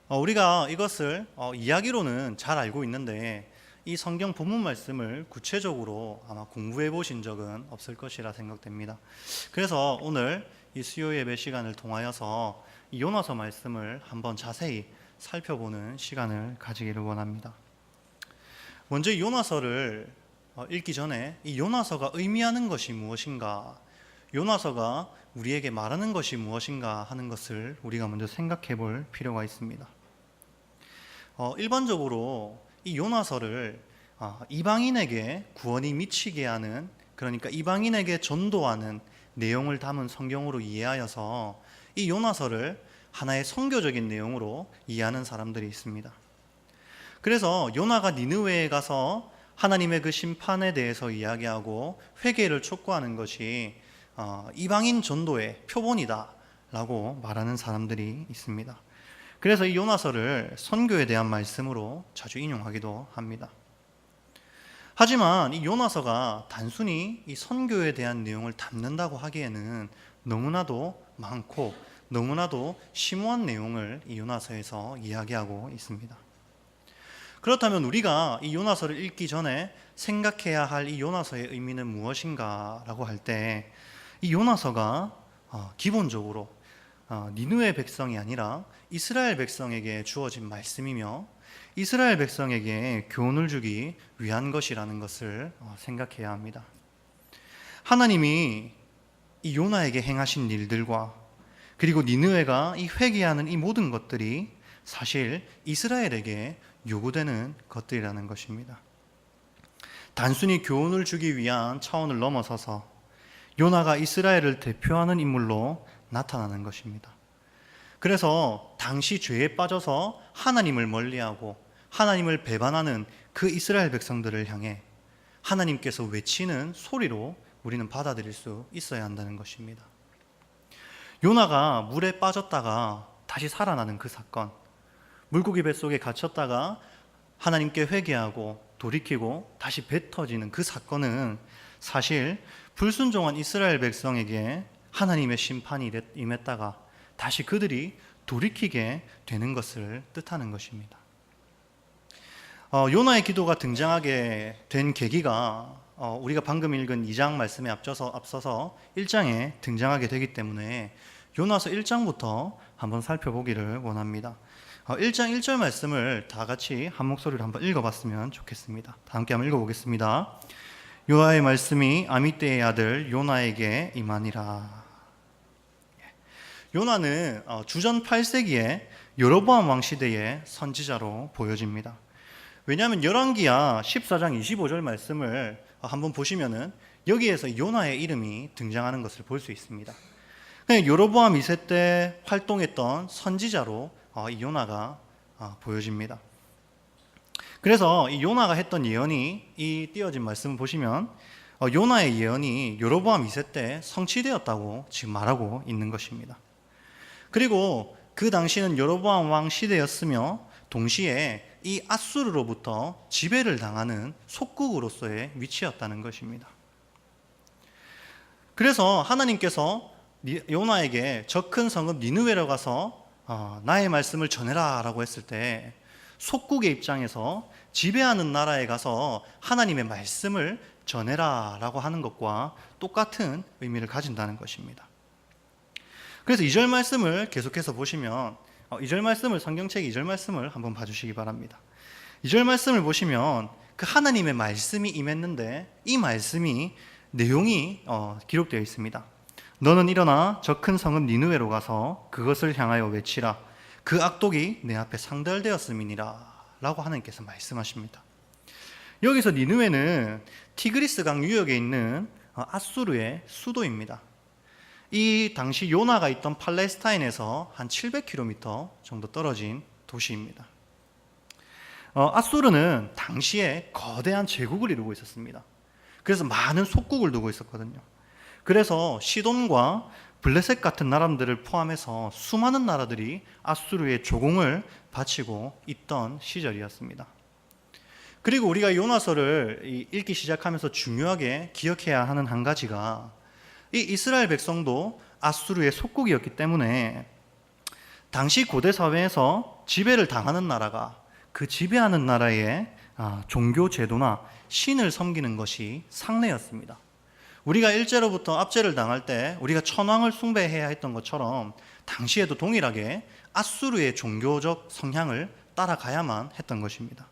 우리가 이것을 이야기로는 잘 알고 있는데 이 성경 본문 말씀을 구체적으로 아마 공부해 보신 적은 없을 것이라 생각됩니다. 그래서 오늘 이 수요 예배 시간을 통하여서 이 요나서 말씀을 한번 자세히 살펴보는 시간을 가지기를 원합니다. 먼저 이 요나서를 읽기 전에 이 요나서가 의미하는 것이 무엇인가, 요나서가 우리에게 말하는 것이 무엇인가 하는 것을 우리가 먼저 생각해 볼 필요가 있습니다. 일반적으로 이 요나서를 이방인에게 구원이 미치게 하는, 그러니까 이방인에게 전도하는 내용을 담은 성경으로 이해하여서 이 요나서를 하나의 선교적인 내용으로 이해하는 사람들이 있습니다. 그래서 요나가 니느웨에 가서 하나님의 그 심판에 대해서 이야기하고 회개를 촉구하는 것이 이방인 전도의 표본이다 라고 말하는 사람들이 있습니다. 그래서 이 요나서를 선교에 대한 말씀으로 자주 인용하기도 합니다. 하지만 이 요나서가 단순히 이 선교에 대한 내용을 담는다고 하기에는 너무나도 많고 너무나도 심오한 내용을 이 요나서에서 이야기하고 있습니다. 그렇다면 우리가 이 요나서를 읽기 전에 생각해야 할 이 요나서의 의미는 무엇인가 라고 할 때, 이 요나서가 기본적으로 니느웨 백성이 아니라 이스라엘 백성에게 주어진 말씀이며 이스라엘 백성에게 교훈을 주기 위한 것이라는 것을 생각해야 합니다. 하나님이 이 요나에게 행하신 일들과 그리고 니느웨가 이 회개하는 이 모든 것들이 사실 이스라엘에게 요구되는 것들이라는 것입니다. 단순히 교훈을 주기 위한 차원을 넘어서서 요나가 이스라엘을 대표하는 인물로 나타나는 것입니다. 그래서 당시 죄에 빠져서 하나님을 멀리하고 하나님을 배반하는 그 이스라엘 백성들을 향해 하나님께서 외치는 소리로 우리는 받아들일 수 있어야 한다는 것입니다. 요나가 물에 빠졌다가 다시 살아나는 그 사건, 물고기 뱃속에 갇혔다가 하나님께 회개하고 돌이키고 다시 배 터지는 그 사건은 사실 불순종한 이스라엘 백성에게 하나님의 심판이 임했다가 다시 그들이 돌이키게 되는 것을 뜻하는 것입니다. 요나의 기도가 등장하게 된 계기가 우리가 방금 읽은 2장 말씀에 앞서서 1장에 등장하게 되기 때문에 요나서 1장부터 한번 살펴보기를 원합니다. 1장 1절 말씀을 다 같이 한 목소리로 한번 읽어봤으면 좋겠습니다. 다 함께 한번 읽어보겠습니다. 여호와의 말씀이 아미떼의 아들 요나에게 임하니라. 요나는 주전 8세기에 여로보암 왕 시대의 선지자로 보여집니다. 왜냐하면 열왕기하 14장 25절 말씀을 한번 보시면은 여기에서 요나의 이름이 등장하는 것을 볼 수 있습니다. 여로보암 2세 때 활동했던 선지자로 이 요나가 보여집니다. 그래서 이 요나가 했던 예언이, 이 띄어진 말씀을 보시면 요나의 예언이 여로보암 2세 때 성취되었다고 지금 말하고 있는 것입니다. 그리고 그 당시는 여로보암 왕 시대였으며 동시에 이 아수르로부터 지배를 당하는 속국으로서의 위치였다는 것입니다. 그래서 하나님께서 요나에게 저 큰 성읍 니느웨로 가서 나의 말씀을 전해라 라고 했을 때 속국의 입장에서 지배하는 나라에 가서 하나님의 말씀을 전해라 라고 하는 것과 똑같은 의미를 가진다는 것입니다. 그래서 2절 말씀을 계속해서 보시면 2절 말씀을, 성경책 2절 말씀을 한번 봐주시기 바랍니다. 2절 말씀을 보시면 그 하나님의 말씀이 임했는데 이 말씀이 내용이 기록되어 있습니다. 너는 일어나 저 큰 성읍 니느웨로 가서 그것을 향하여 외치라. 그 악독이 내 앞에 상달되었음이니라 라고 하나님께서 말씀하십니다. 여기서 니느웨는 티그리스 강 유역에 있는 아수르의 수도입니다. 이 당시 요나가 있던 팔레스타인에서 한 700km 정도 떨어진 도시입니다. 아수르는 당시에 거대한 제국을 이루고 있었습니다. 그래서 많은 속국을 두고 있었거든요. 그래서 시돈과 블레셋 같은 나라들을 포함해서 수많은 나라들이 아수르의 조공을 바치고 있던 시절이었습니다. 그리고 우리가 요나서를 읽기 시작하면서 중요하게 기억해야 하는 한 가지가 이 이스라엘 백성도 아수르의 속국이었기 때문에 당시 고대 사회에서 지배를 당하는 나라가 그 지배하는 나라의 종교 제도나 신을 섬기는 것이 상례였습니다. 우리가 일제로부터 압제를 당할 때 우리가 천황을 숭배해야 했던 것처럼 당시에도 동일하게 아수르의 종교적 성향을 따라가야만 했던 것입니다.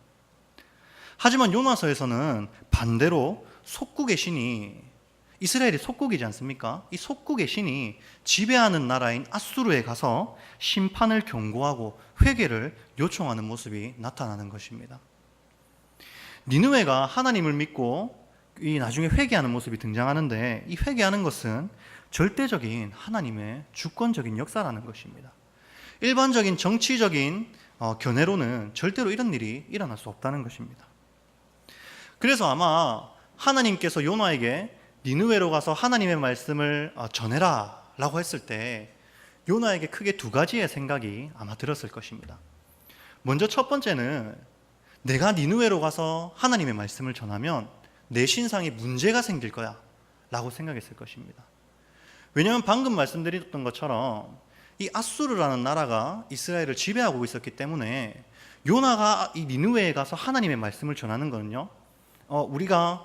하지만 요나서에서는 반대로 속국의 신이, 이스라엘이 속국이지 않습니까? 이 속국의 신이 지배하는 나라인 아수르에 가서 심판을 경고하고 회개를 요청하는 모습이 나타나는 것입니다. 니느웨가 하나님을 믿고 이 나중에 회개하는 모습이 등장하는데, 이 회개하는 것은 절대적인 하나님의 주권적인 역사라는 것입니다. 일반적인 정치적인 견해로는 절대로 이런 일이 일어날 수 없다는 것입니다. 그래서 아마 하나님께서 요나에게 니느웨로 가서 하나님의 말씀을 전해라 라고 했을 때 요나에게 크게 두 가지의 생각이 아마 들었을 것입니다. 먼저 첫 번째는, 내가 니느웨로 가서 하나님의 말씀을 전하면 내 신상에 문제가 생길 거야 라고 생각했을 것입니다. 왜냐하면 방금 말씀드렸던 것처럼 이 아수르라는 나라가 이스라엘을 지배하고 있었기 때문에 요나가 이 니느웨에 가서 하나님의 말씀을 전하는 거는요, 우리가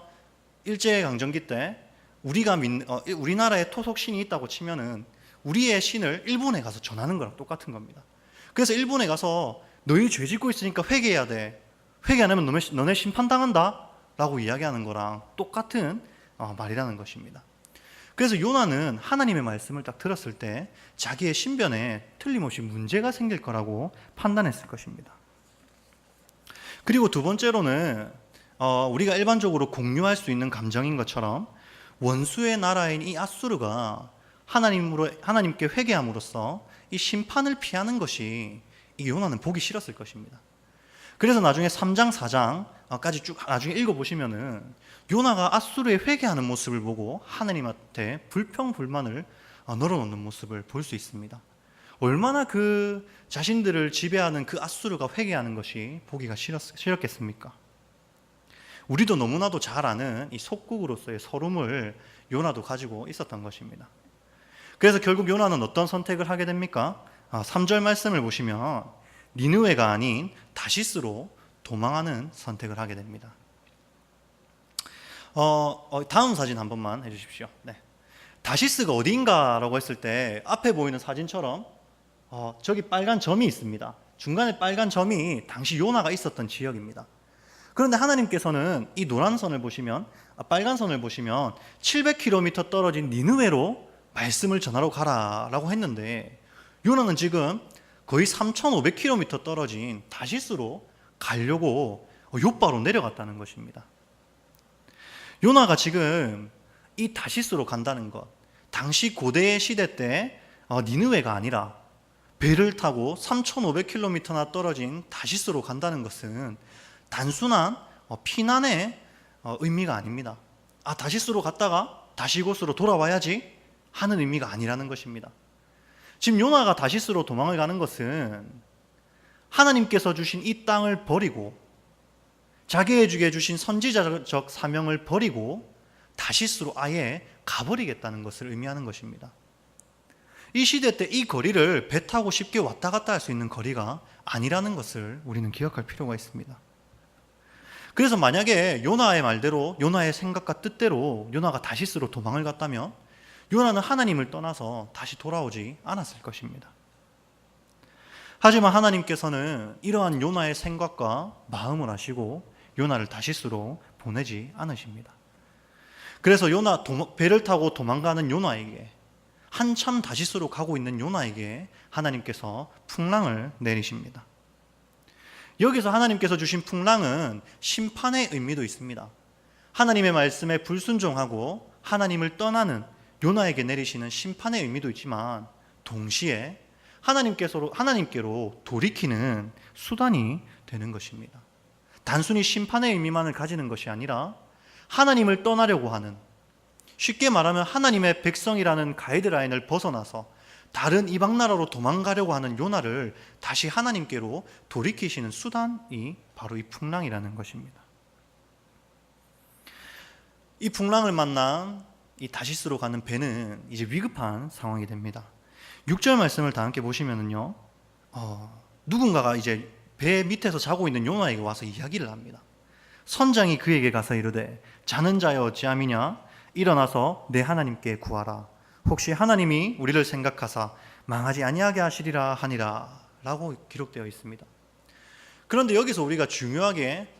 일제강점기 때 우리나라에 토속신이 있다고 치면은 우리의 신을 일본에 가서 전하는 거랑 똑같은 겁니다. 그래서 일본에 가서 너희 죄 짓고 있으니까 회개해야 돼, 회개 안 하면 너네 심판당한다 라고 이야기하는 거랑 똑같은 말이라는 것입니다. 그래서 요나는 하나님의 말씀을 딱 들었을 때 자기의 신변에 틀림없이 문제가 생길 거라고 판단했을 것입니다. 그리고 두 번째로는 우리가 일반적으로 공유할 수 있는 감정인 것처럼 원수의 나라인 이 아수르가 하나님께 회개함으로써 이 심판을 피하는 것이 이 요나는 보기 싫었을 것입니다. 그래서 나중에 3장, 4장까지 쭉 나중에 읽어보시면은 요나가 아수르에 회개하는 모습을 보고 하나님한테 불평불만을 널어놓는 모습을 볼 수 있습니다. 얼마나 그 자신들을 지배하는 그 아수르가 회개하는 것이 보기가 싫었겠습니까? 우리도 너무나도 잘 아는 이 속국으로서의 서름을 요나도 가지고 있었던 것입니다. 그래서 결국 요나는 어떤 선택을 하게 됩니까? 3절 말씀을 보시면 니느웨가 아닌 다시스로 도망하는 선택을 하게 됩니다. 다음 사진 한 번만 해주십시오. 네. 다시스가 어디인가라고 했을 때 앞에 보이는 사진처럼 저기 빨간 점이 있습니다. 중간에 빨간 점이 당시 요나가 있었던 지역입니다. 그런데 하나님께서는 이 노란 선을 보시면, 빨간 선을 보시면 700km 떨어진 니느웨로 말씀을 전하러 가라라고 했는데 요나는 지금 거의 3,500km 떨어진 다시스로 가려고 욥바로 내려갔다는 것입니다. 요나가 지금 이 다시스로 간다는 것, 당시 고대의 시대 때 니느웨가 아니라 배를 타고 3,500km나 떨어진 다시스로 간다는 것은 단순한 피난의 의미가 아닙니다. 다시스로 갔다가 다시 이곳으로 돌아와야지 하는 의미가 아니라는 것입니다. 지금 요나가 다시스로 도망을 가는 것은 하나님께서 주신 이 땅을 버리고 자기에게 주신 선지자적 사명을 버리고 다시스로 아예 가버리겠다는 것을 의미하는 것입니다. 이 시대 때 이 거리를 배 타고 쉽게 왔다 갔다 할 수 있는 거리가 아니라는 것을 우리는 기억할 필요가 있습니다. 그래서 만약에 요나의 말대로, 요나의 생각과 뜻대로 요나가 다시스로 도망을 갔다면 요나는 하나님을 떠나서 다시 돌아오지 않았을 것입니다. 하지만 하나님께서는 이러한 요나의 생각과 마음을 아시고 요나를 다시스로 보내지 않으십니다. 그래서 배를 타고 도망가는 요나에게, 한참 다시스로 가고 있는 요나에게 하나님께서 풍랑을 내리십니다. 여기서 하나님께서 주신 풍랑은 심판의 의미도 있습니다. 하나님의 말씀에 불순종하고 하나님을 떠나는 요나에게 내리시는 심판의 의미도 있지만 동시에 하나님께로 돌이키는 수단이 되는 것입니다. 단순히 심판의 의미만을 가지는 것이 아니라 하나님을 떠나려고 하는, 쉽게 말하면 하나님의 백성이라는 가이드라인을 벗어나서 다른 이방 나라로 도망가려고 하는 요나를 다시 하나님께로 돌이키시는 수단이 바로 이 풍랑이라는 것입니다. 이 풍랑을 만난 이 다시스로 가는 배는 이제 위급한 상황이 됩니다. 6절 말씀을 다 함께 보시면은요, 누군가가 이제 배 밑에서 자고 있는 요나에게 와서 이야기를 합니다. 선장이 그에게 가서 이르되 자는 자여 어찌함이냐 일어나서 내 하나님께 구하라. 혹시 하나님이 우리를 생각하사 망하지 아니하게 하시리라 하니라 라고 기록되어 있습니다. 그런데 여기서 우리가 중요하게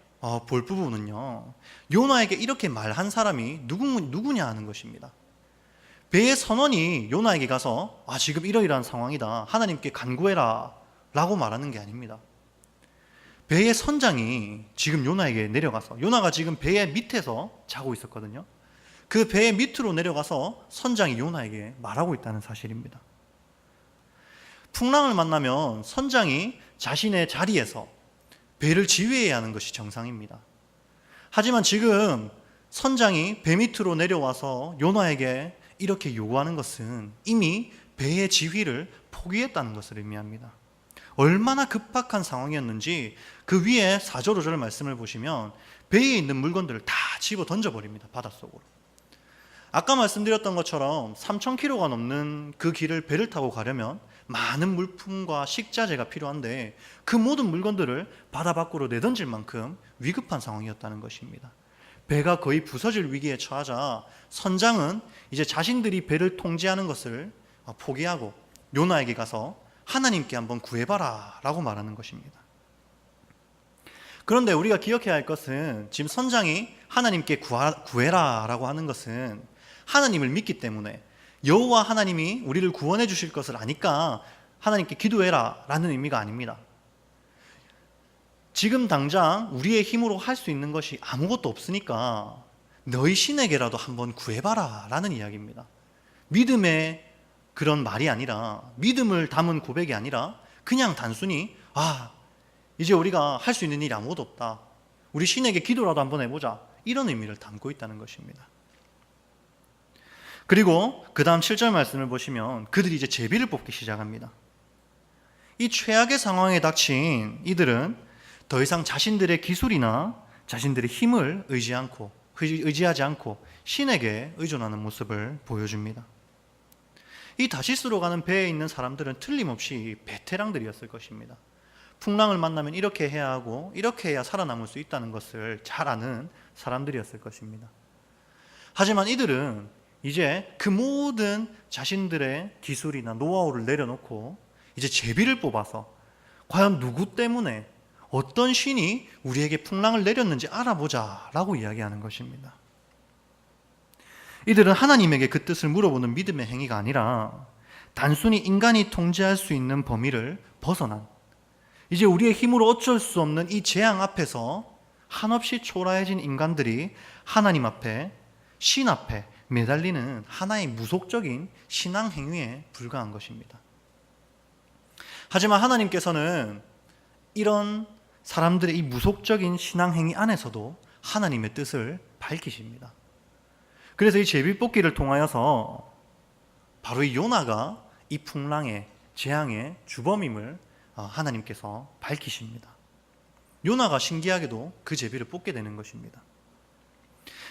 볼 부분은요, 요나에게 이렇게 말한 사람이 누구냐 하는 것입니다. 배의 선원이 요나에게 가서 지금 이러이러한 상황이다, 하나님께 간구해라 라고 말하는 게 아닙니다. 배의 선장이 지금 요나에게 내려가서, 요나가 지금 배의 밑에서 자고 있었거든요. 그 배의 밑으로 내려가서 선장이 요나에게 말하고 있다는 사실입니다. 풍랑을 만나면 선장이 자신의 자리에서 배를 지휘해야 하는 것이 정상입니다. 하지만 지금 선장이 배 밑으로 내려와서 요나에게 이렇게 요구하는 것은 이미 배의 지휘를 포기했다는 것을 의미합니다. 얼마나 급박한 상황이었는지 그 위에 4절 5절 말씀을 보시면 배에 있는 물건들을 다 집어 던져버립니다. 바닷속으로. 아까 말씀드렸던 것처럼 3,000km가 넘는 그 길을 배를 타고 가려면 많은 물품과 식자재가 필요한데 그 모든 물건들을 바다 밖으로 내던질 만큼 위급한 상황이었다는 것입니다. 배가 거의 부서질 위기에 처하자 선장은 이제 자신들이 배를 통제하는 것을 포기하고 요나에게 가서 하나님께 한번 구해봐라 라고 말하는 것입니다. 그런데 우리가 기억해야 할 것은 지금 선장이 하나님께 구해라 라고 하는 것은 하나님을 믿기 때문에, 여호와 하나님이 우리를 구원해 주실 것을 아니까 하나님께 기도해라 라는 의미가 아닙니다. 지금 당장 우리의 힘으로 할 수 있는 것이 아무것도 없으니까 너희 신에게라도 한번 구해봐라 라는 이야기입니다. 믿음의 그런 말이 아니라, 믿음을 담은 고백이 아니라 그냥 단순히 이제 우리가 할 수 있는 일이 아무것도 없다, 우리 신에게 기도라도 한번 해보자, 이런 의미를 담고 있다는 것입니다. 그리고 그 다음 7절 말씀을 보시면 그들이 이제 제비를 뽑기 시작합니다. 이 최악의 상황에 닥친 이들은 더 이상 자신들의 기술이나 자신들의 힘을 의지하지 않고 신에게 의존하는 모습을 보여줍니다. 이 다시스로 가는 배에 있는 사람들은 틀림없이 베테랑들이었을 것입니다. 풍랑을 만나면 이렇게 해야 하고 이렇게 해야 살아남을 수 있다는 것을 잘 아는 사람들이었을 것입니다. 하지만 이들은 이제 그 모든 자신들의 기술이나 노하우를 내려놓고 이제 제비를 뽑아서 과연 누구 때문에, 어떤 신이 우리에게 풍랑을 내렸는지 알아보자 라고 이야기하는 것입니다. 이들은 하나님에게 그 뜻을 물어보는 믿음의 행위가 아니라 단순히 인간이 통제할 수 있는 범위를 벗어난, 이제 우리의 힘으로 어쩔 수 없는 이 재앙 앞에서 한없이 초라해진 인간들이 하나님 앞에, 신 앞에 매달리는 하나의 무속적인 신앙 행위에 불과한 것입니다. 하지만 하나님께서는 이런 사람들의 이 무속적인 신앙 행위 안에서도 하나님의 뜻을 밝히십니다. 그래서 이 제비뽑기를 통하여서 바로 이 요나가 이 풍랑의, 재앙의 주범임을 하나님께서 밝히십니다. 요나가 신기하게도 그 제비를 뽑게 되는 것입니다.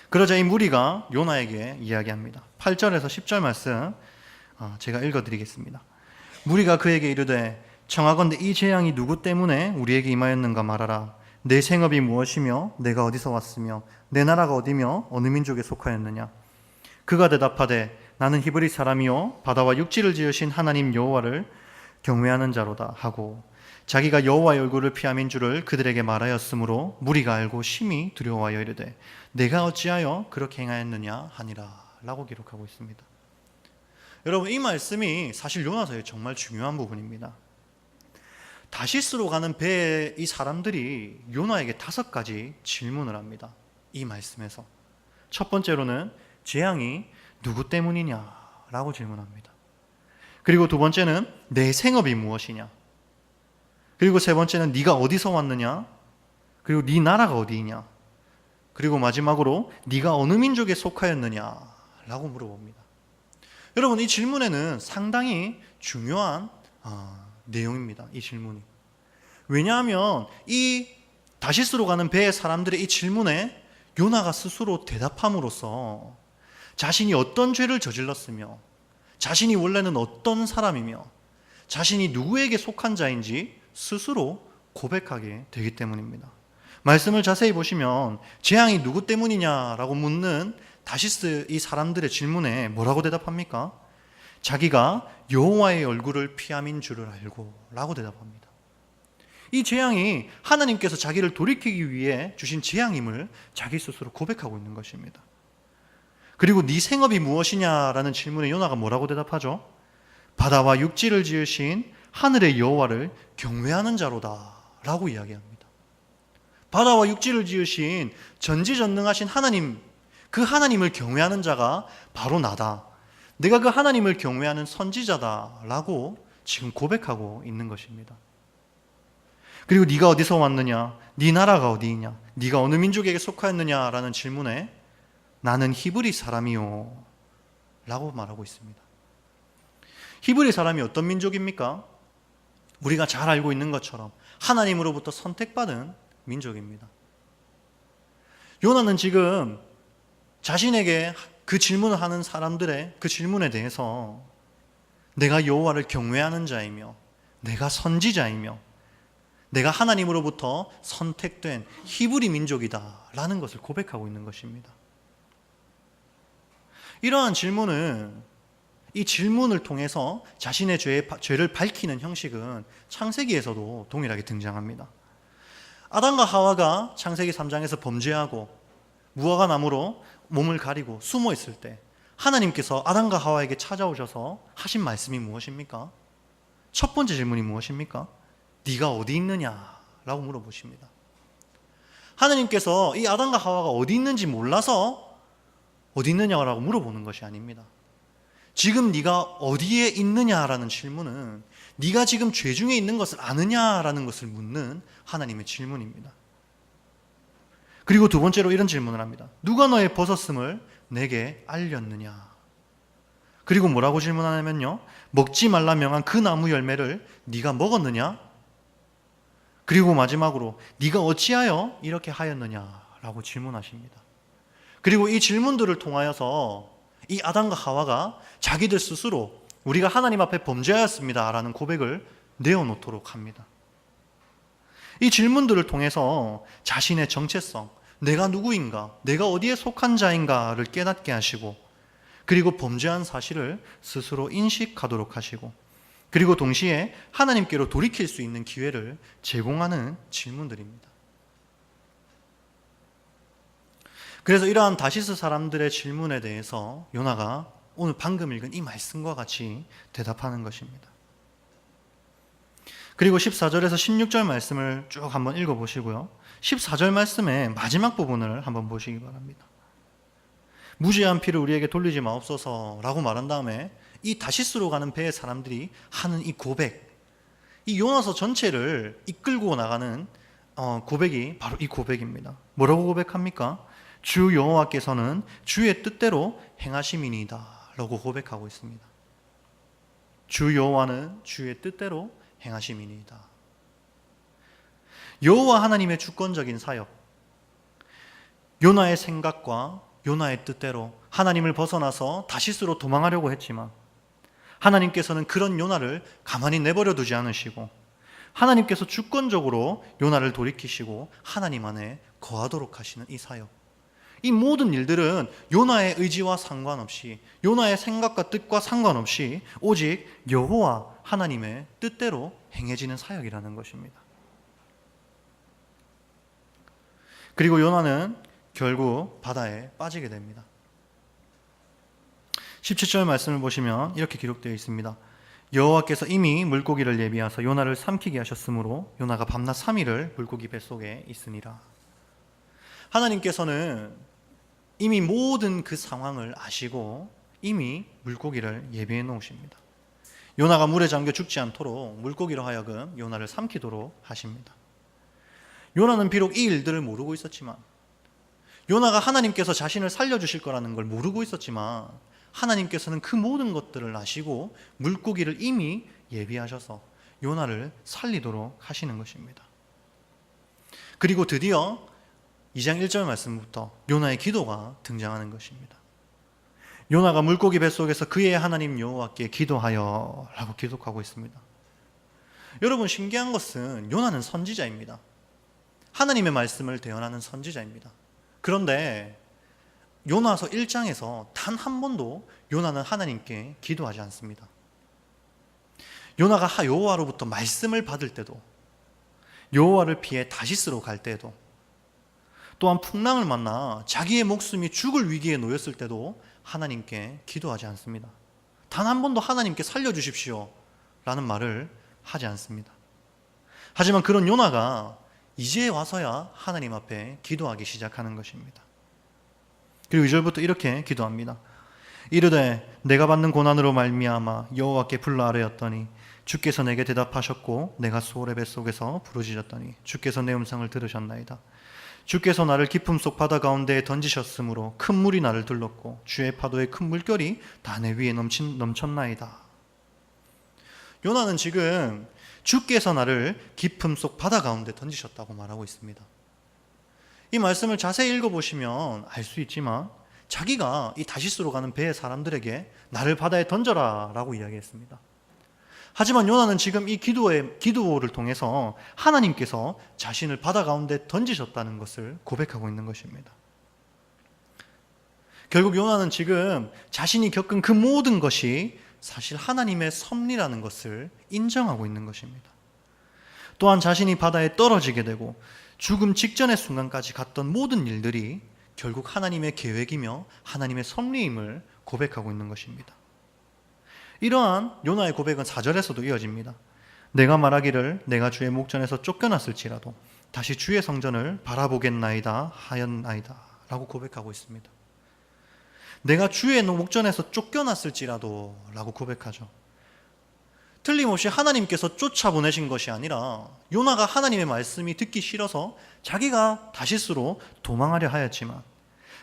그러자 이 무리가 요나에게 이야기합니다. 8절에서 10절 말씀 제가 읽어드리겠습니다. 무리가 그에게 이르되 청하건대 이 재앙이 누구 때문에 우리에게 임하였는가 말하라. 내 생업이 무엇이며 내가 어디서 왔으며 내 나라가 어디며 어느 민족에 속하였느냐. 그가 대답하되 나는 히브리 사람이요 바다와 육지를 지으신 하나님 여호와를 경외하는 자로다 하고 자기가 여호와의 얼굴을 피함인 줄을 그들에게 말하였으므로 무리가 알고 심히 두려워하여 이르되 내가 어찌하여 그렇게 행하였느냐 하니라 라고 기록하고 있습니다. 여러분, 이 말씀이 사실 요나서의 정말 중요한 부분입니다. 다시스로 가는 배에 이 사람들이 요나에게 5가지 질문을 합니다. 이 말씀에서 첫 번째로는 재앙이 누구 때문이냐 라고 질문합니다. 그리고 두 번째는 내 생업이 무엇이냐, 그리고 세 번째는 네가 어디서 왔느냐, 그리고 네 나라가 어디이냐, 그리고 마지막으로 네가 어느 민족에 속하였느냐 라고 물어봅니다. 여러분, 이 질문에는 상당히 중요한 내용입니다. 이 질문이. 왜냐하면 이 다시스로 가는 배의 사람들의 이 질문에 요나가 스스로 대답함으로써 자신이 어떤 죄를 저질렀으며 자신이 원래는 어떤 사람이며 자신이 누구에게 속한 자인지 스스로 고백하게 되기 때문입니다. 말씀을 자세히 보시면 재앙이 누구 때문이냐라고 묻는 다시스 이 사람들의 질문에 뭐라고 대답합니까? 자기가 여호와의 얼굴을 피함인 줄을 알고 라고 대답합니다. 이 재앙이 하나님께서 자기를 돌이키기 위해 주신 재앙임을 자기 스스로 고백하고 있는 것입니다. 그리고 네 생업이 무엇이냐라는 질문에 요나가 뭐라고 대답하죠? 바다와 육지를 지으신 하늘의 여호와를 경외하는 자로다 라고 이야기합니다. 바다와 육지를 지으신 전지전능하신 하나님, 그 하나님을 경외하는 자가 바로 나다. 내가 그 하나님을 경외하는 선지자다 라고 지금 고백하고 있는 것입니다. 그리고 네가 어디서 왔느냐? 네 나라가 어디이냐? 네가 어느 민족에게 속하였느냐라는 질문에 나는 히브리 사람이요 라고 말하고 있습니다. 히브리 사람이 어떤 민족입니까? 우리가 잘 알고 있는 것처럼 하나님으로부터 선택받은 민족입니다. 요나는 지금 자신에게 그 질문을 하는 사람들의 그 질문에 대해서 내가 여호와를 경외하는 자이며 내가 선지자이며 내가 하나님으로부터 선택된 히브리 민족이다 라는 것을 고백하고 있는 것입니다. 이러한 질문은 이 질문을 통해서 자신의 죄를 밝히는 형식은 창세기에서도 동일하게 등장합니다. 아담과 하와가 창세기 3장에서 범죄하고 무화과 나무로 몸을 가리고 숨어 있을 때 하나님께서 아담과 하와에게 찾아오셔서 하신 말씀이 무엇입니까? 첫 번째 질문이 무엇입니까? 네가 어디 있느냐? 라고 물어보십니다. 하나님께서 이 아담과 하와가 어디 있는지 몰라서 어디 있느냐라고 물어보는 것이 아닙니다. 지금 네가 어디에 있느냐라는 질문은 네가 지금 죄 중에 있는 것을 아느냐라는 것을 묻는 하나님의 질문입니다. 그리고 두 번째로 이런 질문을 합니다. 누가 너의 벗었음을 내게 알렸느냐? 그리고 뭐라고 질문하냐면요, 먹지 말라 명한 그 나무 열매를 네가 먹었느냐? 그리고 마지막으로 네가 어찌하여 이렇게 하였느냐라고 질문하십니다. 그리고 이 질문들을 통하여서 이 아담과 하와가 자기들 스스로 우리가 하나님 앞에 범죄하였습니다 라는 고백을 내어놓도록 합니다. 이 질문들을 통해서 자신의 정체성, 내가 누구인가, 내가 어디에 속한 자인가를 깨닫게 하시고, 그리고 범죄한 사실을 스스로 인식하도록 하시고, 그리고 동시에 하나님께로 돌이킬 수 있는 기회를 제공하는 질문들입니다. 그래서 이러한 다시스 사람들의 질문에 대해서 요나가 오늘 방금 읽은 이 말씀과 같이 대답하는 것입니다. 그리고 14절에서 16절 말씀을 쭉 한번 읽어보시고요. 14절 말씀의 마지막 부분을 한번 보시기 바랍니다. 무죄한 피를 우리에게 돌리지 마옵소서 라고 말한 다음에 이 다시스로 가는 배의 사람들이 하는 이 고백, 이 요나서 전체를 이끌고 나가는 고백이 바로 이 고백입니다. 뭐라고 고백합니까? 주 여호와께서는 주의 뜻대로 행하심이니이다 라고 고백하고 있습니다. 주 여호와는 주의 뜻대로 행하심이니이다. 여호와 하나님의 주권적인 사역, 요나의 생각과 요나의 뜻대로 하나님을 벗어나서 다시스로 도망하려고 했지만 하나님께서는 그런 요나를 가만히 내버려 두지 않으시고 하나님께서 주권적으로 요나를 돌이키시고 하나님 안에 거하도록 하시는 이 사역, 이 모든 일들은 요나의 의지와 상관없이, 요나의 생각과 뜻과 상관없이 오직 여호와 하나님의 뜻대로 행해지는 사역이라는 것입니다. 그리고 요나는 결국 바다에 빠지게 됩니다. 17절 말씀을 보시면 이렇게 기록되어 있습니다. 여호와께서 이미 물고기를 예비하사 요나를 삼키게 하셨으므로 요나가 밤낮 3일을 물고기 뱃속에 있으니라. 하나님께서는 이미 모든 그 상황을 아시고 이미 물고기를 예비해 놓으십니다. 요나가 물에 잠겨 죽지 않도록 물고기로 하여금 요나를 삼키도록 하십니다. 요나는 비록 이 일들을 모르고 있었지만, 요나가 하나님께서 자신을 살려주실 거라는 걸 모르고 있었지만 하나님께서는 그 모든 것들을 아시고 물고기를 이미 예비하셔서 요나를 살리도록 하시는 것입니다. 그리고 드디어 2장 1절 말씀부터 요나의 기도가 등장하는 것입니다. 요나가 물고기 뱃속에서 그의 하나님 여호와께 기도하여 라고 기록하고 있습니다. 여러분, 신기한 것은 요나는 선지자입니다. 하나님의 말씀을 대언하는 선지자입니다. 그런데 요나서 1장에서 단 한 번도 요나는 하나님께 기도하지 않습니다. 요나가 여호와로부터 말씀을 받을 때도, 여호와를 피해 다시스로 갈 때도, 또한 풍랑을 만나 자기의 목숨이 죽을 위기에 놓였을 때도 하나님께 기도하지 않습니다. 단 한 번도 하나님께 살려주십시오 라는 말을 하지 않습니다. 하지만 그런 요나가 이제 와서야 하나님 앞에 기도하기 시작하는 것입니다. 그리고 2절부터 이렇게 기도합니다. 이르되 내가 받는 고난으로 말미암아 여호와께 불러 아뢰었더니 주께서 내게 대답하셨고 내가 수월의 뱃속에서 부르짖었더니 주께서 내 음성을 들으셨나이다. 주께서 나를 깊음 속 바다 가운데에 던지셨으므로 큰 물이 나를 들렀고 주의 파도의 큰 물결이 다 내 위에 넘쳤나이다. 요나는 지금 주께서 나를 깊음 속 바다 가운데 던지셨다고 말하고 있습니다. 이 말씀을 자세히 읽어보시면 알 수 있지만 자기가 이 다시스로 가는 배의 사람들에게 나를 바다에 던져라 라고 이야기했습니다. 하지만 요나는 지금 이 기도를 통해서 하나님께서 자신을 바다 가운데 던지셨다는 것을 고백하고 있는 것입니다. 결국 요나는 지금 자신이 겪은 그 모든 것이 사실 하나님의 섭리라는 것을 인정하고 있는 것입니다. 또한 자신이 바다에 떨어지게 되고 죽음 직전의 순간까지 갔던 모든 일들이 결국 하나님의 계획이며 하나님의 섭리임을 고백하고 있는 것입니다. 이러한 요나의 고백은 4절에서도 이어집니다. 내가 말하기를 내가 주의 목전에서 쫓겨났을지라도 다시 주의 성전을 바라보겠나이다 하였나이다 라고 고백하고 있습니다. 내가 주의 목전에서 쫓겨났을지라도 라고 고백하죠. 틀림없이 하나님께서 쫓아보내신 것이 아니라 요나가 하나님의 말씀이 듣기 싫어서 자기가 다시스로 도망하려 하였지만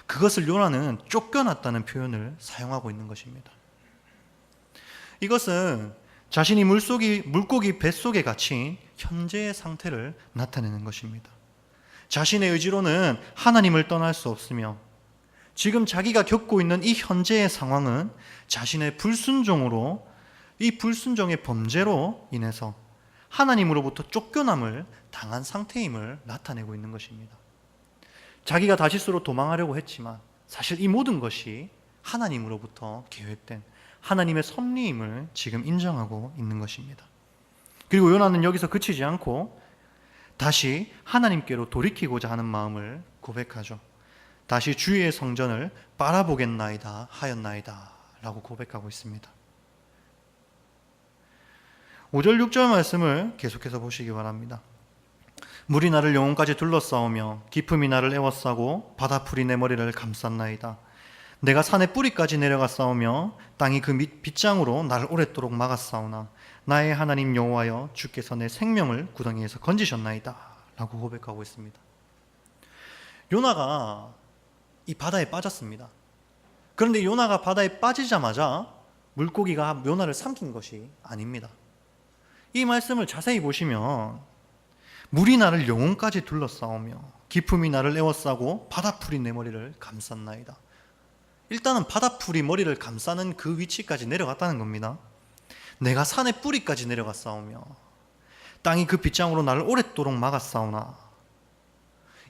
그것을 요나는 쫓겨났다는 표현을 사용하고 있는 것입니다. 이것은 자신이 물고기 뱃속에 갇힌 현재의 상태를 나타내는 것입니다. 자신의 의지로는 하나님을 떠날 수 없으며 지금 자기가 겪고 있는 이 현재의 상황은 자신의 불순종으로 이 불순종의 범죄로 인해서 하나님으로부터 쫓겨남을 당한 상태임을 나타내고 있는 것입니다. 자기가 다시스로 도망하려고 했지만 사실 이 모든 것이 하나님으로부터 계획된 하나님의 섭리임을 지금 인정하고 있는 것입니다. 그리고 요나는 여기서 그치지 않고 다시 하나님께로 돌이키고자 하는 마음을 고백하죠. 다시 주의 성전을 바라보겠나이다 하였나이다 라고 고백하고 있습니다. 5절 6절 말씀을 계속해서 보시기 바랍니다. 물이 나를 영혼까지 둘러싸우며 깊음이 나를 에워싸고 바다풀이 내 머리를 감쌌나이다. 내가 산의 뿌리까지 내려갔사오며 땅이 그 빗장으로 나를 오랫도록 막았사오나 나의 하나님 여호와여 주께서 내 생명을 구덩이에서 건지셨나이다 라고 고백하고 있습니다. 요나가 이 바다에 빠졌습니다. 그런데 요나가 바다에 빠지자마자 물고기가 요나를 삼킨 것이 아닙니다. 이 말씀을 자세히 보시면 물이 나를 영혼까지 둘러싸오며 깊음이 나를 에워싸고 바다풀이 내 머리를 감쌌나이다. 일단은 바다풀이 머리를 감싸는 그 위치까지 내려갔다는 겁니다. 내가 산의 뿌리까지 내려갔사오며 땅이 그 빗장으로 나를 오랫도록 막았사오나.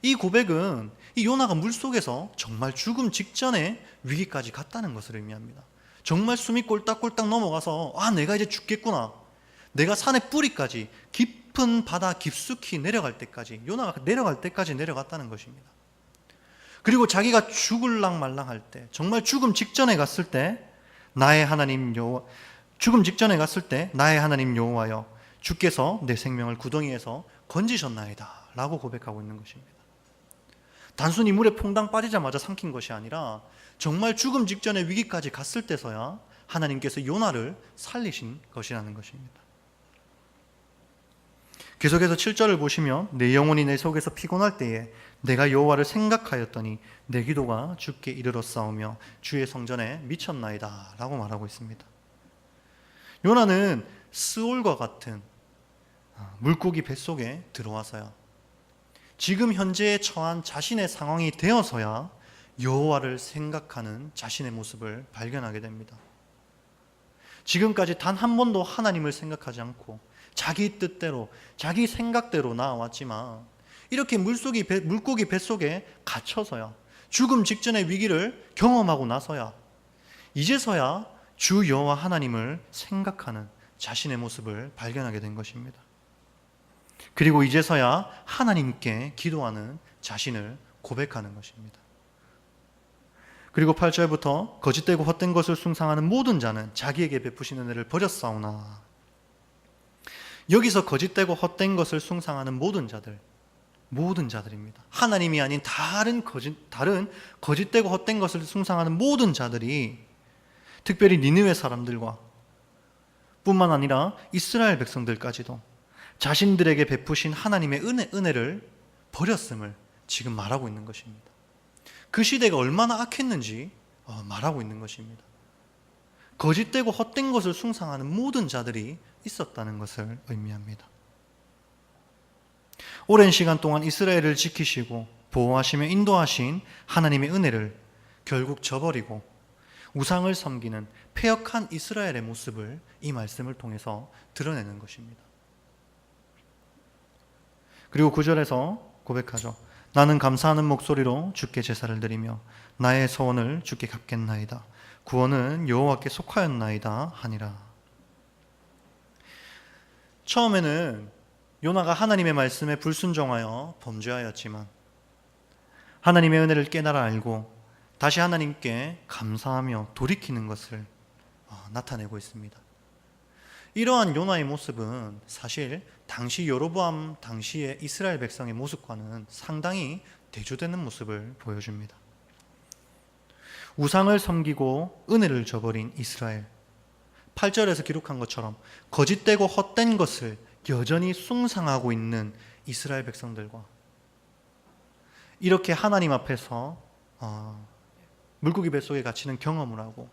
이 고백은 이 요나가 물속에서 정말 죽음 직전의 위기까지 갔다는 것을 의미합니다. 정말 숨이 꼴딱꼴딱 넘어가서 내가 이제 죽겠구나. 내가 산의 뿌리까지 깊은 바다 깊숙이 내려갈 때까지, 요나가 내려갈 때까지 내려갔다는 것입니다. 그리고 자기가 죽을랑 말랑할 때, 정말 죽음 직전에 갔을 때 나의 하나님 여호와여 주께서 내 생명을 구덩이에서 건지셨나이다 라고 고백하고 있는 것입니다. 단순히 물에 퐁당 빠지자마자 삼킨 것이 아니라 정말 죽음 직전의 위기까지 갔을 때서야 하나님께서 요나를 살리신 것이라는 것입니다. 계속해서 7절을 보시면 내 영혼이 내 속에서 피곤할 때에 내가 여호와를 생각하였더니 내 기도가 주께 이르렀사오며 주의 성전에 미쳤나이다 라고 말하고 있습니다. 요나는 스올과 같은 물고기 뱃속에 들어와서야 지금 현재에 처한 자신의 상황이 되어서야 여호와를 생각하는 자신의 모습을 발견하게 됩니다. 지금까지 단 한 번도 하나님을 생각하지 않고 자기 뜻대로, 자기 생각대로 나아왔지만 이렇게 물고기 뱃속에 갇혀서야, 죽음 직전의 위기를 경험하고 나서야 이제서야 주 여호와 하나님을 생각하는 자신의 모습을 발견하게 된 것입니다. 그리고 이제서야 하나님께 기도하는 자신을 고백하는 것입니다. 그리고 8절부터 거짓되고 헛된 것을 숭상하는 모든 자는 자기에게 베푸신 은혜를 버렸사오나, 여기서 거짓되고 헛된 것을 숭상하는 모든 자들입니다. 하나님이 아닌 다른 거짓되고 헛된 것을 숭상하는 모든 자들이, 특별히 니느웨 사람들과 뿐만 아니라 이스라엘 백성들까지도 자신들에게 베푸신 하나님의 은혜를 버렸음을 지금 말하고 있는 것입니다. 그 시대가 얼마나 악했는지 말하고 있는 것입니다. 거짓되고 헛된 것을 숭상하는 모든 자들이 있었다는 것을 의미합니다. 오랜 시간 동안 이스라엘을 지키시고 보호하시며 인도하신 하나님의 은혜를 결국 저버리고 우상을 섬기는 패역한 이스라엘의 모습을 이 말씀을 통해서 드러내는 것입니다. 그리고 9절에서 고백하죠. 나는 감사하는 목소리로 주께 제사를 드리며 나의 소원을 주께 갚겠나이다. 구원은 여호와께 속하였나이다 하니라. 처음에는 요나가 하나님의 말씀에 불순종하여 범죄하였지만 하나님의 은혜를 깨달아 알고 다시 하나님께 감사하며 돌이키는 것을 나타내고 있습니다. 이러한 요나의 모습은 사실 당시 여로보암 당시의 이스라엘 백성의 모습과는 상당히 대조되는 모습을 보여줍니다. 우상을 섬기고 은혜를 저버린 이스라엘, 8절에서 기록한 것처럼 거짓되고 헛된 것을 여전히 숭상하고 있는 이스라엘 백성들과 이렇게 하나님 앞에서 물고기 뱃속에 갇히는 경험을 하고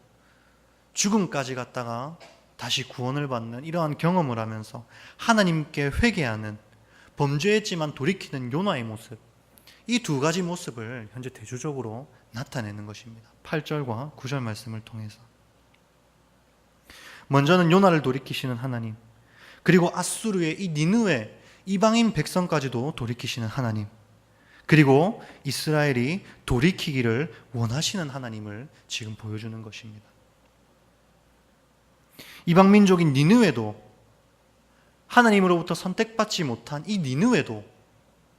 죽음까지 갔다가 다시 구원을 받는 이러한 경험을 하면서 하나님께 회개하는, 범죄했지만 돌이키는 요나의 모습, 이 두 가지 모습을 현재 대조적으로 나타내는 것입니다. 8절과 9절 말씀을 통해서 먼저는 요나를 돌이키시는 하나님, 그리고 아수르의 이 니느웨 이방인 백성까지도 돌이키시는 하나님, 그리고 이스라엘이 돌이키기를 원하시는 하나님을 지금 보여주는 것입니다. 이방 민족인 니느웨도, 하나님으로부터 선택받지 못한 이 니느웨도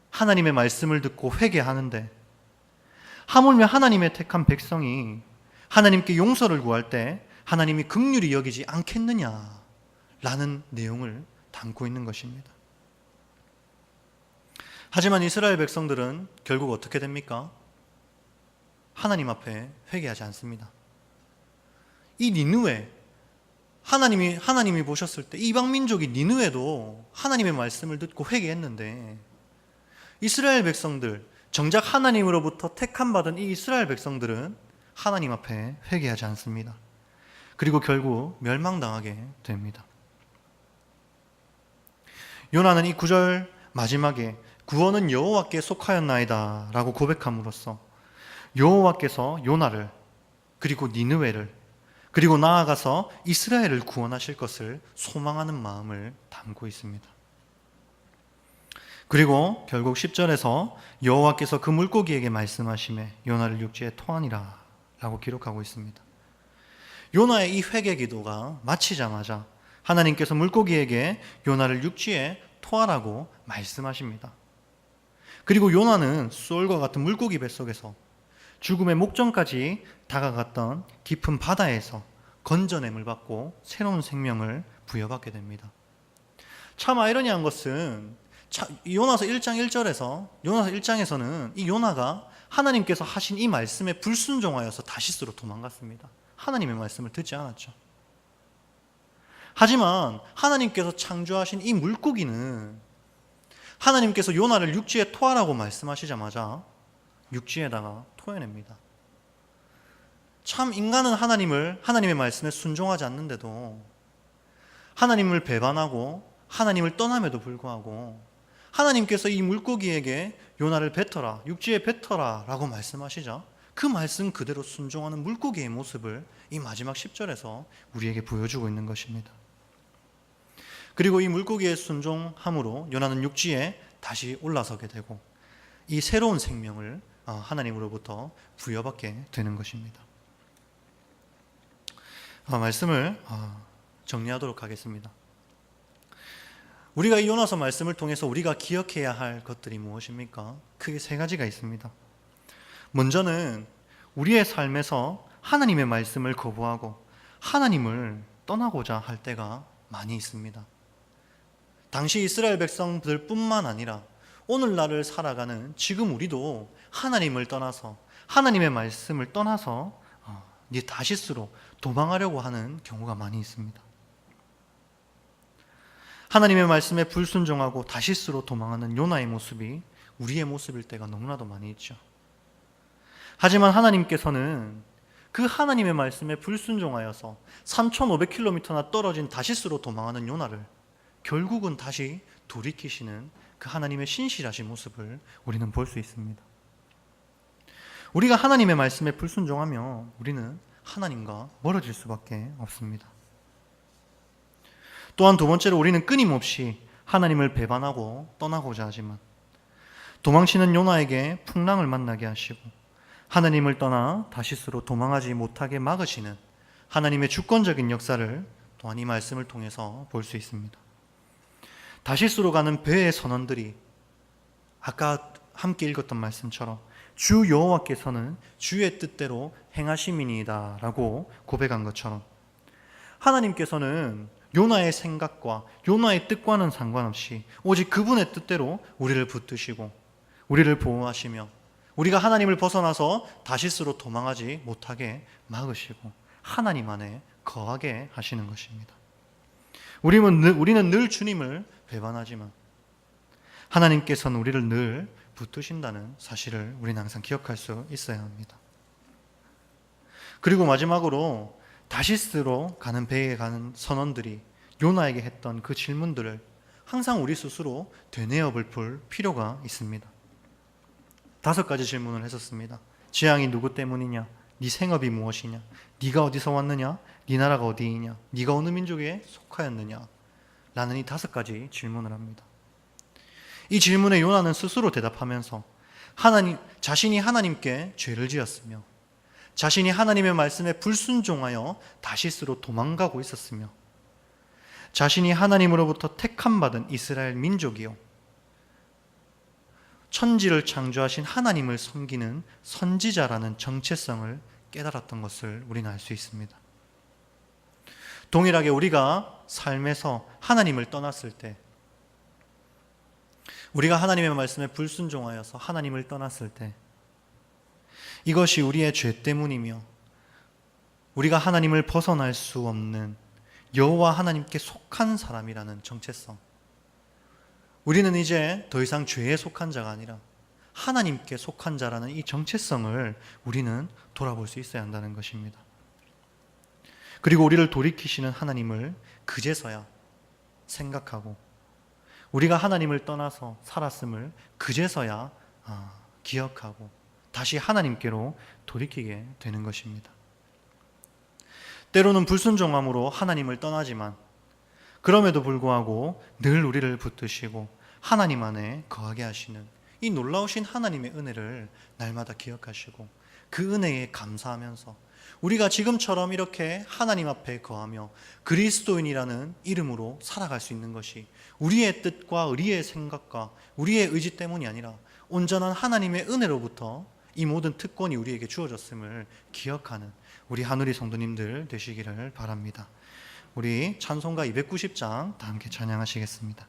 하나님의 말씀을 듣고 회개하는데, 하물며 하나님의 택한 백성이 하나님께 용서를 구할 때 하나님이 긍휼히 여기지 않겠느냐라는 내용을 담고 있는 것입니다. 하지만 이스라엘 백성들은 결국 어떻게 됩니까? 하나님 앞에 회개하지 않습니다. 이 니느웨, 하나님이 보셨을 때 이방 민족이 니느웨도 하나님의 말씀을 듣고 회개했는데, 이스라엘 백성들, 정작 하나님으로부터 택함 받은 이 이스라엘 백성들은 하나님 앞에 회개하지 않습니다. 그리고 결국 멸망당하게 됩니다. 요나는 이 9절 마지막에 구원은 여호와께 속하였나이다 라고 고백함으로써 여호와께서 요나를, 그리고 니느웨를, 그리고 나아가서 이스라엘을 구원하실 것을 소망하는 마음을 담고 있습니다. 그리고 결국 10절에서 여호와께서 그 물고기에게 말씀하시매 요나를 육지에 토하니라 라고 기록하고 있습니다. 요나의 이 회개 기도가 마치자마자 하나님께서 물고기에게 요나를 육지에 토하라고 말씀하십니다. 그리고 요나는 수월과 같은 물고기 뱃속에서 죽음의 목전까지 다가갔던 깊은 바다에서 건져냄을 받고 새로운 생명을 부여받게 됩니다. 참 아이러니한 것은 요나서 1장 1절에서 요나서 1장에서는 이 요나가 하나님께서 하신 이 말씀에 불순종하여서 다시스로 도망갔습니다. 하나님의 말씀을 듣지 않았죠. 하지만 하나님께서 창조하신 이 물고기는 하나님께서 요나를 육지에 토하라고 말씀하시자마자 육지에다가 토해냅니다. 참 인간은 하나님의 말씀에 순종하지 않는데도, 하나님을 배반하고 하나님을 떠남에도 불구하고 하나님께서 이 물고기에게 요나를 뱉어라, 육지에 뱉어라 라고 말씀하시자 그 말씀 그대로 순종하는 물고기의 모습을 이 마지막 10절에서 우리에게 보여주고 있는 것입니다. 그리고 이 물고기의 순종함으로 요나는 육지에 다시 올라서게 되고 이 새로운 생명을 하나님으로부터 부여받게 되는 것입니다. 말씀을 정리하도록 하겠습니다. 우리가 이 요나서 말씀을 통해서 우리가 기억해야 할 것들이 무엇입니까? 크게 세 가지가 있습니다. 먼저는 우리의 삶에서 하나님의 말씀을 거부하고 하나님을 떠나고자 할 때가 많이 있습니다. 당시 이스라엘 백성들 뿐만 아니라 오늘날을 살아가는 지금 우리도 하나님을 떠나서 하나님의 말씀을 떠나서 다시스로 도망하려고 하는 경우가 많이 있습니다. 하나님의 말씀에 불순종하고 다시스로 도망하는 요나의 모습이 우리의 모습일 때가 너무나도 많이 있죠. 하지만 하나님께서는 그 하나님의 말씀에 불순종하여서 3,500km나 떨어진 다시스로 도망하는 요나를 결국은 다시 돌이키시는 그 하나님의 신실하신 모습을 우리는 볼 수 있습니다. 우리가 하나님의 말씀에 불순종하면 우리는 하나님과 멀어질 수밖에 없습니다. 또한 두 번째로 우리는 끊임없이 하나님을 배반하고 떠나고자 하지만 도망치는 요나에게 풍랑을 만나게 하시고 하나님을 떠나 다시스로 도망하지 못하게 막으시는 하나님의 주권적인 역사를 또한 이 말씀을 통해서 볼 수 있습니다. 다시스로 가는 배의 선원들이 아까 함께 읽었던 말씀처럼 주 여호와께서는 주의 뜻대로 행하심이니이다 라고 고백한 것처럼 하나님께서는 요나의 생각과 요나의 뜻과는 상관없이 오직 그분의 뜻대로 우리를 붙드시고 우리를 보호하시며 우리가 하나님을 벗어나서 다시스로 도망하지 못하게 막으시고 하나님 안에 거하게 하시는 것입니다. 우리는 늘 주님을 배반하지만 하나님께서는 우리를 늘 붙드신다는 사실을 우리는 항상 기억할 수 있어야 합니다. 그리고 마지막으로 다시스로 가는 배에 가는 선원들이 요나에게 했던 그 질문들을 항상 우리 스스로 되뇌어 볼 필요가 있습니다. 5가지 질문을 했었습니다. 재앙이 누구 때문이냐? 네 생업이 무엇이냐? 네가 어디서 왔느냐? 네 나라가 어디이냐? 네가 어느 민족에 속하였느냐? 라는 이 5가지 질문을 합니다. 이 질문에 요나는 스스로 대답하면서 자신이 하나님께 죄를 지었으며 자신이 하나님의 말씀에 불순종하여 다시스로 도망가고 있었으며 자신이 하나님으로부터 택함받은 이스라엘 민족이요 천지를 창조하신 하나님을 섬기는 선지자라는 정체성을 깨달았던 것을 우리는 알 수 있습니다. 동일하게 우리가 삶에서 하나님을 떠났을 때 우리가 하나님의 말씀에 불순종하여서 하나님을 떠났을 때 이것이 우리의 죄 때문이며 우리가 하나님을 벗어날 수 없는 여호와 하나님께 속한 사람이라는 정체성, 우리는 이제 더 이상 죄에 속한 자가 아니라 하나님께 속한 자라는 이 정체성을 우리는 돌아볼 수 있어야 한다는 것입니다. 그리고 우리를 돌이키시는 하나님을 그제서야 생각하고 우리가 하나님을 떠나서 살았음을 그제서야 기억하고 다시 하나님께로 돌이키게 되는 것입니다. 때로는 불순종함으로 하나님을 떠나지만 그럼에도 불구하고 늘 우리를 붙드시고 하나님 안에 거하게 하시는 이 놀라우신 하나님의 은혜를 날마다 기억하시고 그 은혜에 감사하면서 우리가 지금처럼 이렇게 하나님 앞에 거하며 그리스도인이라는 이름으로 살아갈 수 있는 것이 우리의 뜻과 우리의 생각과 우리의 의지 때문이 아니라 온전한 하나님의 은혜로부터 이 모든 특권이 우리에게 주어졌음을 기억하는 우리 한우리 성도님들 되시기를 바랍니다. 우리 찬송가 290장 다 함께 찬양하시겠습니다.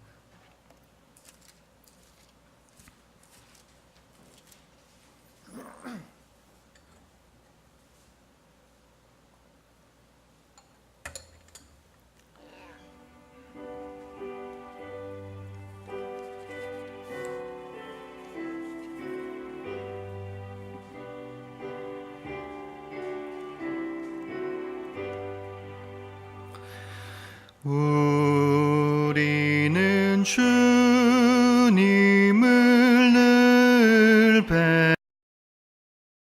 우리는 주